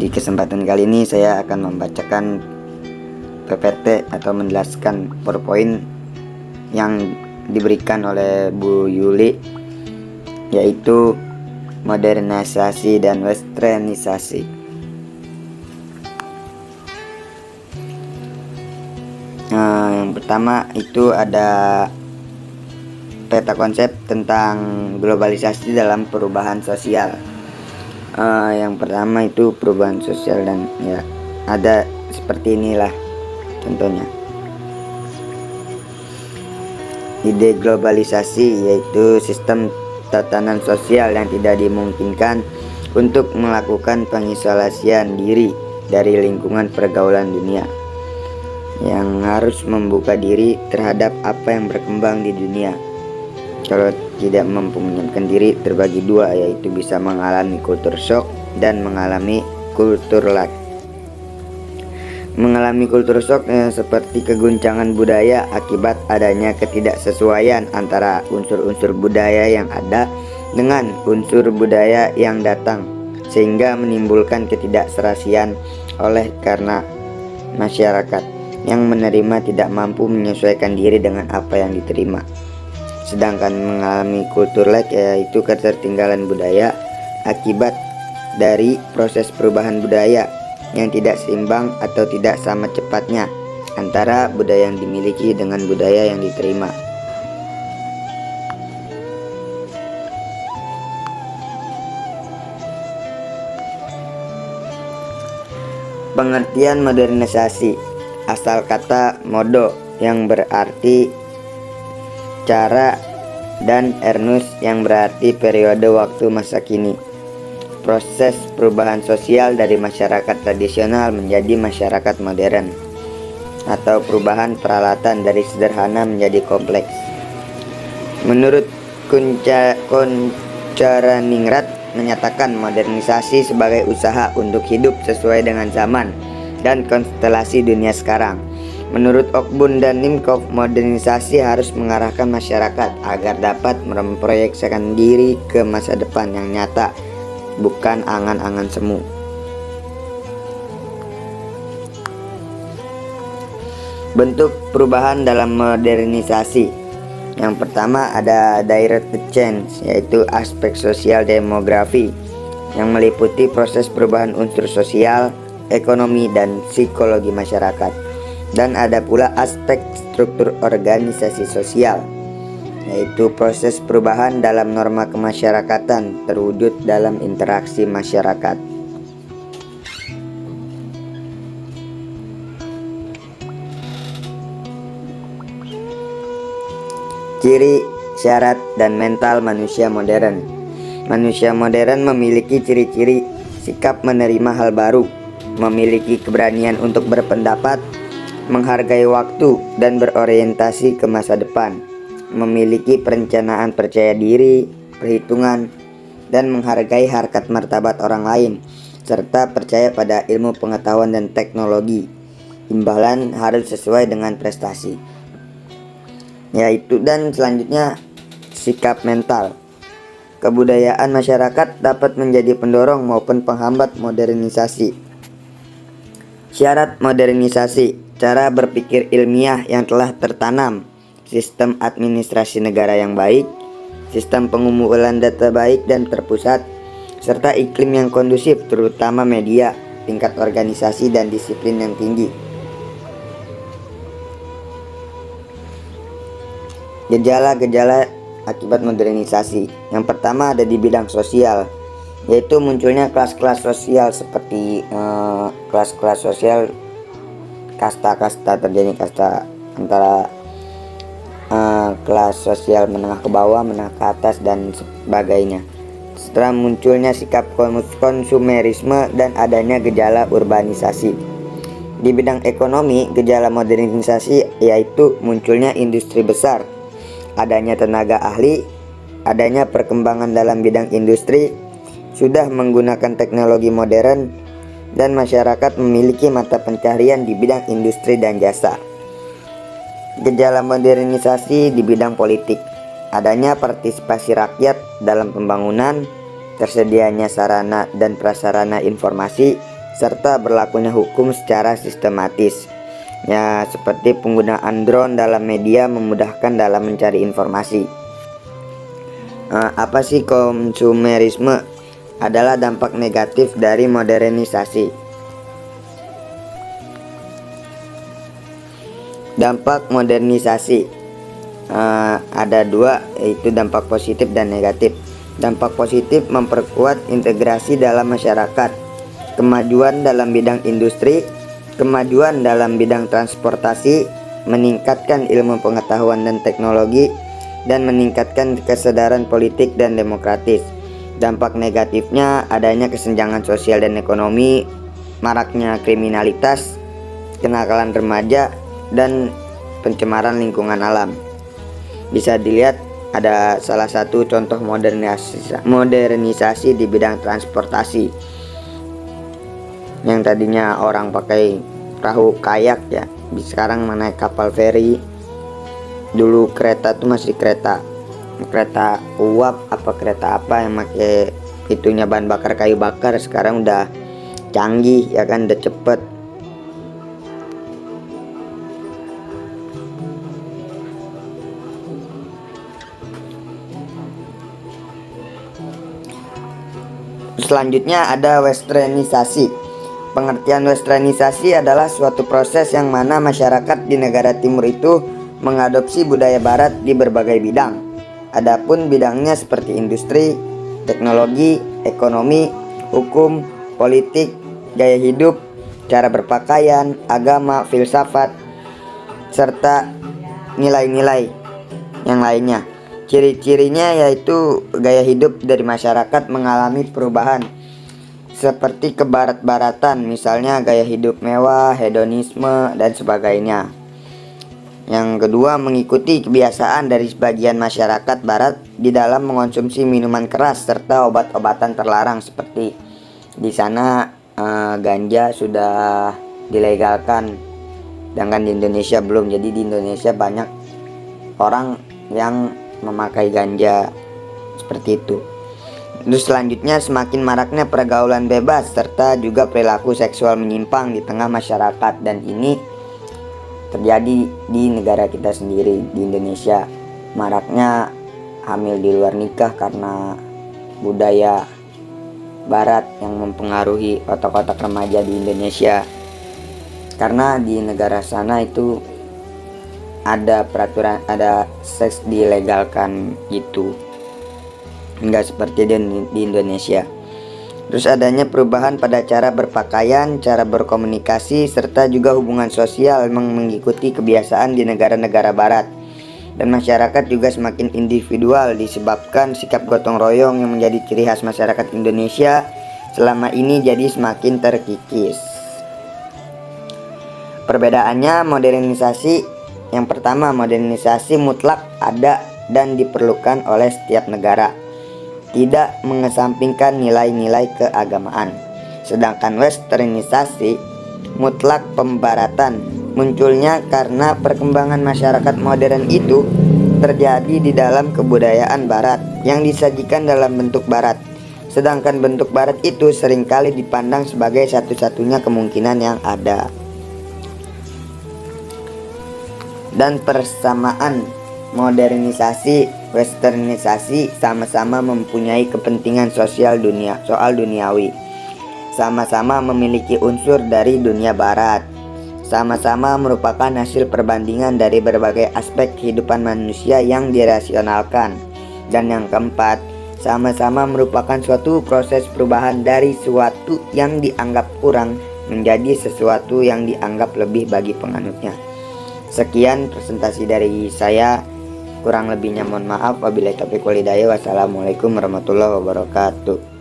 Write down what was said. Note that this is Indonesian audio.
Di kesempatan kali ini saya akan membacakan PPT atau menjelaskan PowerPoint yang diberikan oleh Bu Yuli, yaitu modernisasi dan westernisasi. Yang pertama itu ada peta konsep tentang globalisasi dalam perubahan sosial. Yang pertama itu perubahan sosial, dan ya ada seperti inilah contohnya. Ide globalisasi yaitu sistem tatanan sosial yang tidak dimungkinkan untuk melakukan pengisolasian diri dari lingkungan pergaulan dunia, yang harus membuka diri terhadap apa yang berkembang di dunia. Kalau tidak mampu menyiapkan diri terbagi dua, yaitu bisa mengalami kultur shock dan mengalami kultur lag. Mengalami kultur shock seperti keguncangan budaya akibat adanya ketidaksesuaian antara unsur-unsur budaya yang ada dengan unsur budaya yang datang, sehingga menimbulkan ketidakserasian oleh karena masyarakat yang menerima tidak mampu menyesuaikan diri dengan apa yang diterima. Sedangkan mengalami kultur lag yaitu ketertinggalan budaya akibat dari proses perubahan budaya yang tidak seimbang atau tidak sama cepatnya antara budaya yang dimiliki dengan budaya yang diterima. Pengertian modernisasi asal kata modo yang berarti cara dan ernus yang berarti periode waktu masa kini. Proses perubahan sosial dari masyarakat tradisional menjadi masyarakat modern, atau perubahan peralatan dari sederhana menjadi kompleks. Menurut Koncaraningrat menyatakan modernisasi sebagai usaha untuk hidup sesuai dengan zaman dan konstelasi dunia sekarang. Menurut Okbun dan Nimkov, modernisasi harus mengarahkan masyarakat agar dapat memproyeksikan diri ke masa depan yang nyata, bukan angan-angan semu. Bentuk perubahan dalam modernisasi. Yang pertama ada direct change, yaitu aspek sosial demografi yang meliputi proses perubahan unsur sosial, ekonomi, dan psikologi masyarakat. Dan ada pula aspek struktur organisasi sosial, yaitu proses perubahan dalam norma kemasyarakatan terwujud dalam interaksi masyarakat. Ciri, syarat, dan mental manusia modern. Manusia modern memiliki ciri-ciri sikap menerima hal baru, memiliki keberanian untuk berpendapat, menghargai waktu dan berorientasi ke masa depan, memiliki perencanaan percaya diri, perhitungan, dan menghargai harkat martabat orang lain, serta percaya pada ilmu pengetahuan dan teknologi. Imbalan harus sesuai dengan prestasi. Dan selanjutnya sikap mental. Kebudayaan masyarakat dapat menjadi pendorong maupun penghambat modernisasi. Syarat modernisasi: cara berpikir ilmiah yang telah tertanam, sistem administrasi negara yang baik, sistem pengumpulan data baik dan terpusat, serta iklim yang kondusif terutama media, tingkat organisasi dan disiplin yang tinggi. Gejala-gejala akibat modernisasi. Yang pertama ada di bidang sosial, yaitu munculnya kelas-kelas sosial seperti kelas-kelas sosial kasta-kasta, terjadi kasta antara kelas sosial menengah ke bawah, menengah ke atas, dan sebagainya. Setelah munculnya sikap konsumerisme dan adanya gejala urbanisasi. Di bidang ekonomi, gejala modernisasi yaitu munculnya industri besar, adanya tenaga ahli, adanya perkembangan dalam bidang industri, sudah menggunakan teknologi modern, dan masyarakat memiliki mata pencaharian di bidang industri dan jasa. Gejala modernisasi di bidang politik, adanya partisipasi rakyat dalam pembangunan, tersedianya sarana dan prasarana informasi, serta berlakunya hukum secara sistematis. Ya, seperti penggunaan drone dalam media memudahkan dalam mencari informasi. Apa sih konsumerisme? Adalah dampak negatif dari modernisasi. Dampak modernisasi ada dua, yaitu dampak positif dan negatif. Dampak positif memperkuat integrasi dalam masyarakat, kemajuan dalam bidang industri, kemajuan dalam bidang transportasi, meningkatkan ilmu pengetahuan dan teknologi, dan meningkatkan kesadaran politik dan demokratis. Dampak negatifnya adanya kesenjangan sosial dan ekonomi, maraknya kriminalitas, kenakalan remaja, dan pencemaran lingkungan alam. Bisa dilihat ada salah satu contoh modernisasi di bidang transportasi. Yang tadinya orang pakai perahu kayak ya, sekarang naik kapal feri. Dulu kereta tuh masih kereta uap kereta apa yang pakai itunya bahan bakar kayu bakar. Sekarang udah canggih ya kan, udah cepet. Selanjutnya ada westernisasi. Pengertian westernisasi adalah suatu proses yang mana masyarakat di negara timur itu mengadopsi budaya barat di berbagai bidang. Adapun bidangnya seperti industri, teknologi, ekonomi, hukum, politik, gaya hidup, cara berpakaian, agama, filsafat, serta nilai-nilai yang lainnya. Ciri-cirinya yaitu gaya hidup dari masyarakat mengalami perubahan seperti kebarat-baratan, misalnya gaya hidup mewah, hedonisme, dan sebagainya. Yang kedua, mengikuti kebiasaan dari sebagian masyarakat barat di dalam mengonsumsi minuman keras serta obat-obatan terlarang. Seperti di sana ganja sudah dilegalkan, sedangkan di Indonesia belum. Jadi di Indonesia banyak orang yang memakai ganja seperti itu. Terus selanjutnya, semakin maraknya pergaulan bebas serta juga perilaku seksual menyimpang di tengah masyarakat, dan ini terjadi di negara kita sendiri, di Indonesia. Maraknya hamil di luar nikah karena budaya barat yang mempengaruhi otak-otak remaja di Indonesia. Karena di negara sana itu ada peraturan, ada seks dilegalkan gitu, enggak seperti di Indonesia. Terus adanya perubahan pada cara berpakaian, cara berkomunikasi, serta juga hubungan sosial mengikuti kebiasaan di negara-negara barat. Dan masyarakat juga semakin individual disebabkan sikap gotong royong yang menjadi ciri khas masyarakat Indonesia selama ini jadi semakin terkikis. Perbedaannya, modernisasi. Yang pertama, modernisasi mutlak ada dan diperlukan oleh setiap negara, tidak mengesampingkan nilai-nilai keagamaan. Sedangkan westernisasi mutlak pembaratan, munculnya karena perkembangan masyarakat modern itu terjadi di dalam kebudayaan barat yang disajikan dalam bentuk barat. Sedangkan bentuk barat itu seringkali dipandang sebagai satu-satunya kemungkinan yang ada. Dan persamaan modernisasi, westernisasi sama-sama mempunyai kepentingan sosial soal duniawi, sama-sama memiliki unsur dari dunia barat, sama-sama merupakan hasil perbandingan dari berbagai aspek kehidupan manusia yang dirasionalkan. Dan yang keempat, sama-sama merupakan suatu proses perubahan dari sesuatu yang dianggap kurang menjadi sesuatu yang dianggap lebih bagi penganutnya. Sekian presentasi dari saya, kurang lebihnya mohon maaf. Wabillahi taufiq wal hidayah. Wassalamualaikum warahmatullahi wabarakatuh.